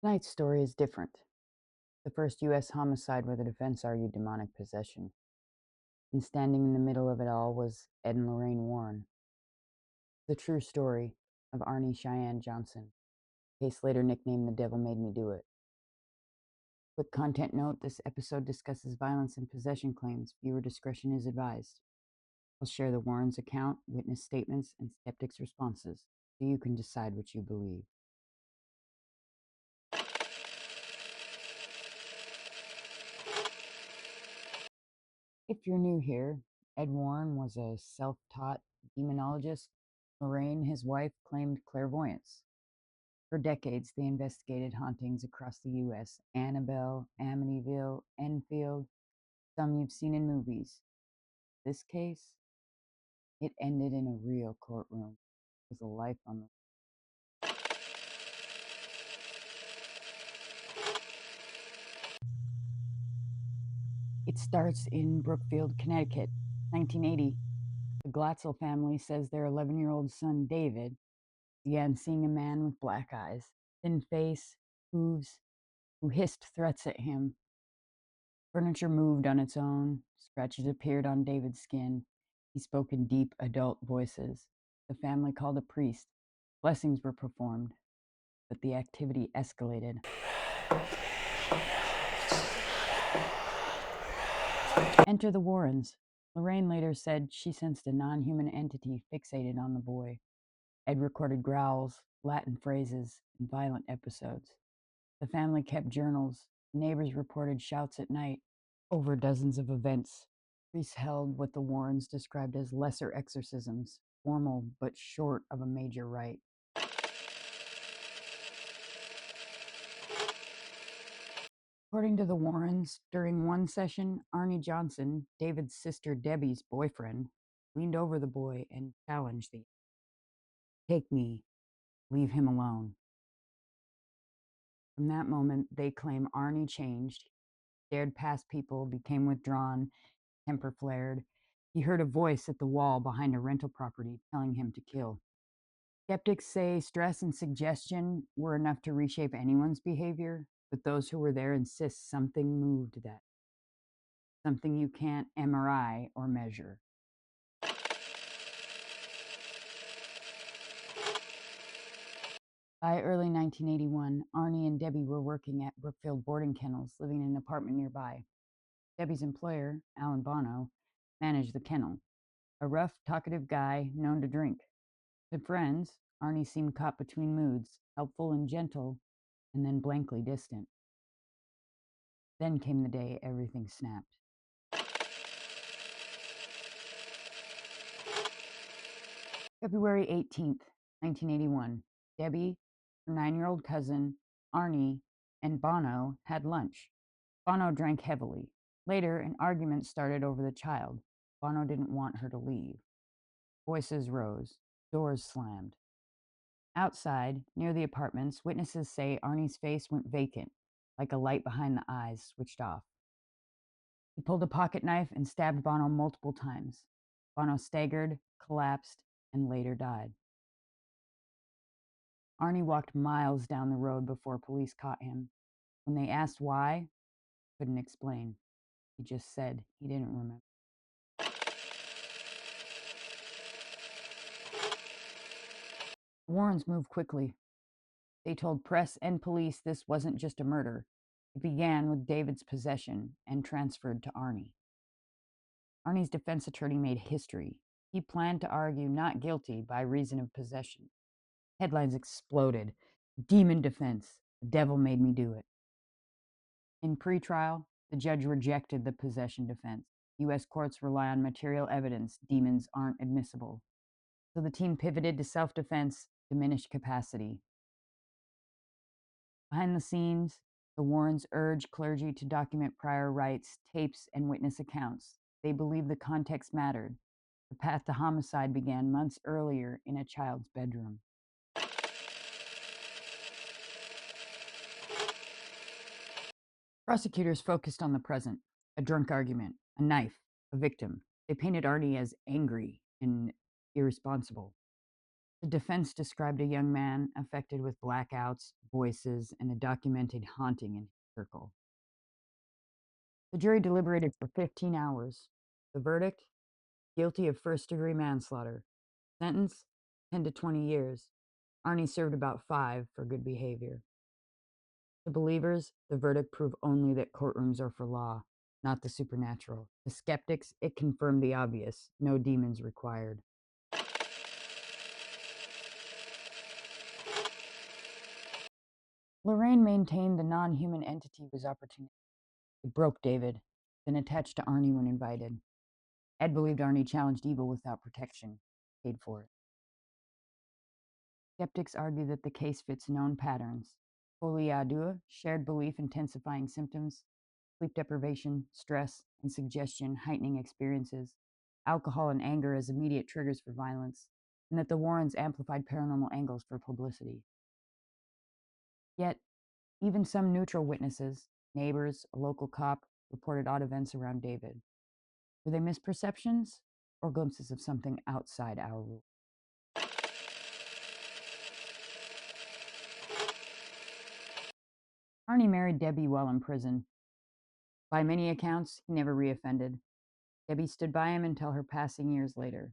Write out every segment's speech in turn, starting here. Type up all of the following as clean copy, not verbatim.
Tonight's story is different. The first U.S. homicide where the defense argued demonic possession. And standing in the middle of it all was Ed and Lorraine Warren, the true story of Arne Cheyenne Johnson, case later nicknamed The Devil Made Me Do It. Quick content note, this episode discusses violence and possession claims. Viewer discretion is advised. I'll share the Warrens' account, witness statements, and skeptics' responses, so you can decide what you believe. If you're new here, Ed Warren was a self-taught demonologist. Lorraine, his wife, claimed clairvoyance. For decades, they investigated hauntings across the U.S. Annabelle, Amityville, Enfield, some you've seen in movies. This case, it ended in a real courtroom with a life on the. It starts in Brookfield, Connecticut, 1980. The Glatzel family says their 11-year-old son, David, began seeing a man with black eyes, thin face, hooves, who hissed threats at him. Furniture moved on its own, scratches appeared on David's skin. He spoke in deep adult voices. The family called a priest. Blessings were performed, but the activity escalated. Enter the Warrens. Lorraine later said she sensed a non-human entity fixated on the boy. Ed recorded growls, Latin phrases, and violent episodes. The family kept journals. Neighbors reported shouts at night. Over dozens of events, priests held what the Warrens described as lesser exorcisms, formal but short of a major rite. According to the Warrens, during one session, Arne Johnson, David's sister Debbie's boyfriend, leaned over the boy and challenged the "Take me, leave him alone." From that moment, they claim Arne changed, stared past people, became withdrawn, temper flared. He heard a voice at the wall behind a rental property telling him to kill. Skeptics say stress and suggestion were enough to reshape anyone's behavior, but those who were there insist something moved that, something you can't MRI or measure. By early 1981, Arne and Debbie were working at Brookfield boarding kennels, living in an apartment nearby. Debbie's employer, Alan Bono, managed the kennel, a rough, talkative guy known to drink. To friends, Arne seemed caught between moods, helpful and gentle, and then blankly distant. Then came the day everything snapped. February 18th, 1981. Debbie, her 9-year-old cousin, Arne, and Bono had lunch. Bono drank heavily. Later, an argument started over the child. Bono didn't want her to leave. Voices rose. Doors slammed. Outside, near the apartments, witnesses say Arnie's face went vacant, like a light behind the eyes switched off. He pulled a pocket knife and stabbed Bono multiple times. Bono staggered, collapsed, and later died. Arne walked miles down the road before police caught him. When they asked why, he couldn't explain. He just said he didn't remember. The Warrens moved quickly. They told press and police this wasn't just a murder. It began with David's possession and transferred to Arne. Arnie's defense attorney made history. He planned to argue not guilty by reason of possession. Headlines exploded. Demon defense. The devil made me do it. In pretrial, the judge rejected the possession defense. U.S. courts rely on material evidence. Demons aren't admissible. So the team pivoted to self-defense, diminished capacity. Behind the scenes, the Warrens urged clergy to document prior rites, tapes, and witness accounts. They believed the context mattered. The path to homicide began months earlier in a child's bedroom. Prosecutors focused on the present: a drunk argument, a knife, a victim. They painted Arne as angry and irresponsible. The defense described a young man affected with blackouts, voices, and a documented haunting in his circle. The jury deliberated for 15 hours. The verdict: guilty of first-degree manslaughter. Sentence: 10 to 20 years. Arne served about 5 for good behavior. To believers, the verdict proved only that courtrooms are for law, not the supernatural. To skeptics, it confirmed the obvious: no demons required. Lorraine maintained the non-human entity was opportunistic. It broke David, then attached to Arne when invited. Ed believed Arne challenged evil without protection, paid for it. Skeptics argue that the case fits known patterns: folie à deux, shared belief intensifying symptoms, sleep deprivation, stress, and suggestion heightening experiences, alcohol and anger as immediate triggers for violence, and that the Warrens amplified paranormal angles for publicity. Yet, even some neutral witnesses, neighbors, a local cop, reported odd events around David. Were they misperceptions or glimpses of something outside our rule? Arne married Debbie while in prison. By many accounts, he never reoffended. Debbie stood by him until her passing years later.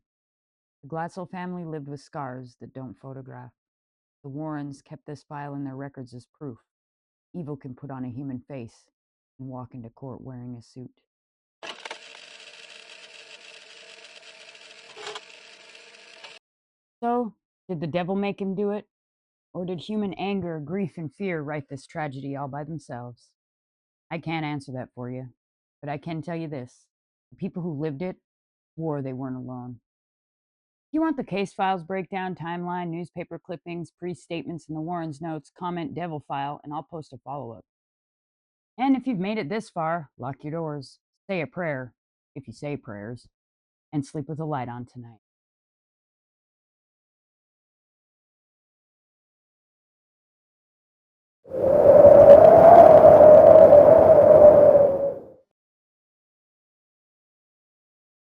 The Glatzel family lived with scars that don't photograph. The Warrens kept this file in their records as proof. Evil can put on a human face and walk into court wearing a suit. So, did the devil make him do it? Or did human anger, grief, and fear write this tragedy all by themselves? I can't answer that for you, but I can tell you this: the people who lived it swore they weren't alone. If you want the case files breakdown, timeline, newspaper clippings, priest statements, and the Warrens' notes, comment devil file, and I'll post a follow up. And if you've made it this far, lock your doors, say a prayer, if you say prayers, and sleep with a light on tonight.